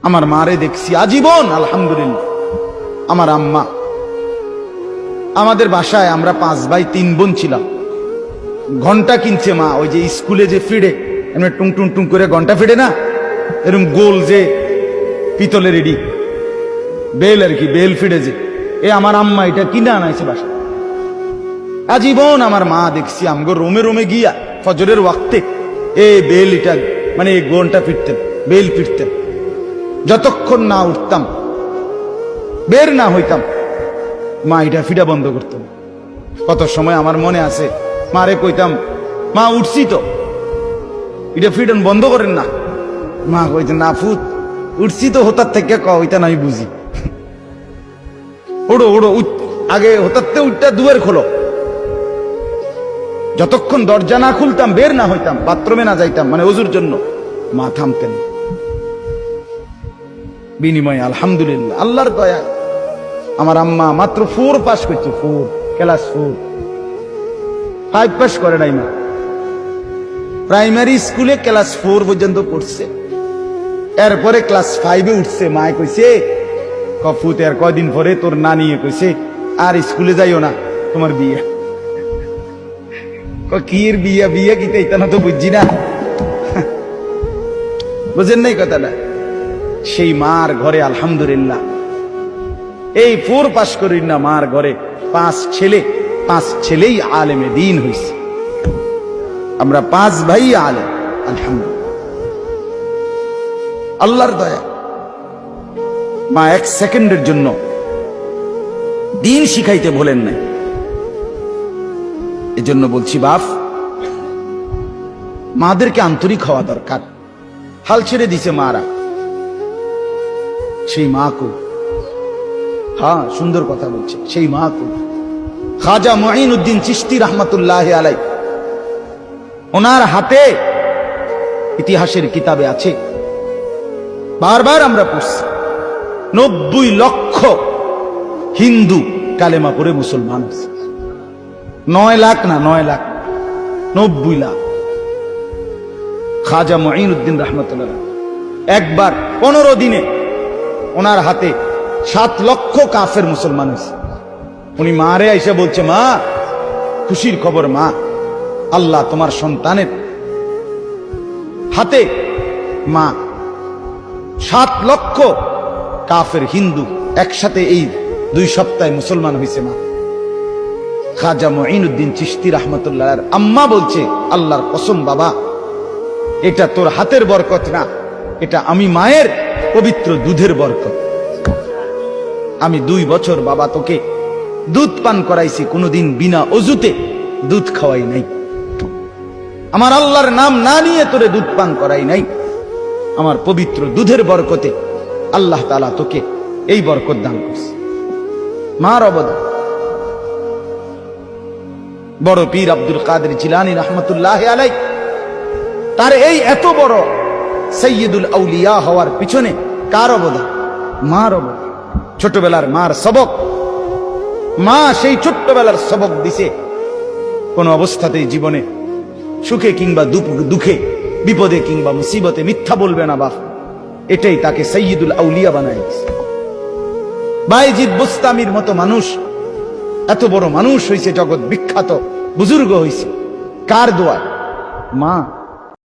আমার মারে দেখছি আজীবন আলহামদুলিল্লাহ। আমার আম্মা, আমাদের বাসায় আমরা 5 ভাই 3 বোন ছিলাম। ঘন্টা কিনছে মা, ওই যে স্কুলে যে ফিডে এমনি টুং টুং টুং করে ঘন্টা ফিডে না, এরকম গোল যে পিতলের এডি বেল আর কি, বেল ফিডে যে, আমার আম্মা এটা কিনে আনাইছে বাসা। আজীবন আমার মা দেখছি আমগো রোমে রোমে গিয়া ফজরের ওয়াক্তে বেল এটা মানে ঘন্টা ফিরতেন, বেল ফিরতেন। যতক্ষণ না উঠতাম, বের না হইতাম, মা এটা ফিডা বন্ধ করতেন। কত সময় আমার মনে আছে মারে কইতাম, মা উঠছি তো, এটা ফিডন বন্ধ করেন না। মা কইতেন, না ফুত উঠছি তো, হোতার থেকে কইতেন আমি বুঝি, ওড়ো ওড়ো আগে হোতারতে উঠটা দুয়ার খোলো। যতক্ষণ দরজা না খুলতাম, বের না হইতাম, বাথরুমে না যাইতাম, মানে ওযুর জন্য, মা থামতেন। বিনিময়ে আলহামদুলিল্লাহ আল্লাহর দয়া, আমার আম্মা মাত্র 4 পাস করছে, 4 ক্লাস 4, 5 পাস করে নাই। মা প্রাইমারি স্কুলে ক্লাস 4 পর্যন্ত পড়ছে, এরপরে ক্লাস 5-এ উঠছে। মায় কইছে, কফুত আর কয়দিন পরে তোর নানিয়ে কইছে আর স্কুলে যাইও না, তোমার বিয়ে। কির বিয়া, বিয়ে কি এটা না তো বুঝছি না, বুঝেন নাই কথাটা। সেই মার ঘরে আলহামদুলিল্লাহ এই 4 পাস করি না, মার ঘরে 5 ছেলে, 5 ছেলেই আলেমে দ্বীন হইছে। আমরা 5 ভাই আলেম, আলহামদুলিল্লাহ আল্লাহর দয়া। মা 1 সেকেন্ডের জন্য দ্বীন শিখাইতে বলেন নাই। এজন্য বলছি বাপ, মাদেরকে আন্তরিক হওয়া দরকার। হাল ছেড়ে দিছে মারা, সেই মা কো, হ্যাঁ সুন্দর কথা বলছে, সেই মা কো। খাজা মুঈনুদ্দিন চিশতি রহমাতুল্লাহ আলাই, ওনার হাতে ইতিহাসের কিতাবে আছে, বারবার আমরা পড়ছি, 90 লক্ষ হিন্দু কালেমা পড়ে মুসলমান হয়েছে। 9 লাখ না, 9 লাখ, 90 লাখ। খাজা মুঈনুদ্দিন রহমাতুল্লাহ একবার 15 দিনে ওনার হাতে 7 লক্ষ কাফের মুসলমান হয়েছে। উনি মারে আইসা বলছে, মা খুশির খবর মা, আল্লাহ তোমার সন্তানের হাতে মা 7 লক্ষ কাফের হিন্দু একসাথে এই 2 সপ্তাহে মুসলমান হয়েছে। মা খাজা মুঈনুদ্দিন চিশতি রহমাতুল্লাহর আম্মা বলছে, আল্লাহর কসম বাবা, এটা তোর হাতের বরকত না, এটা আমি মায়ের পবিত্র দুধের বরকত। আমি 2 বছর বাবা তোকে দুধ পান করাইছি, কোনোদিন বিনা অজুতে দুধ খাওয়াই নাই। আমার আল্লাহর নাম না নিয়ে তোরে দুধ পান করাই নাই। আমার পবিত্র দুধের বরকতে আল্লাহ তাআলা তোকে এই বরকত দান করছে। মার অবদান। বড় পীর আব্দুল কাদের জিলানী রহমাতুল্লাহ আলাই, তার এই এত বড় সৈয়দুল আউলিয়া হওয়ার পিছনে কার অবদান? মার অবদান। ছোটবেলার মার সবক, মা সেই ছোট্টবেলার সবক দিছে, কোন অবস্থাতেই জীবনে সুখে কিংবা দুঃখে, বিপদে কিংবা মুসিবতে মিথ্যা বলবে না বাপ। এটাই তাকে সৈয়দুল আউলিয়া বানায় দিছে। বাইজিদ বুস্তামির মতো মানুষ, এত বড় মানুষ হইছে, জগৎ বিখ্যাত বুজুর্গ হইছে, কার দোয়া? মা।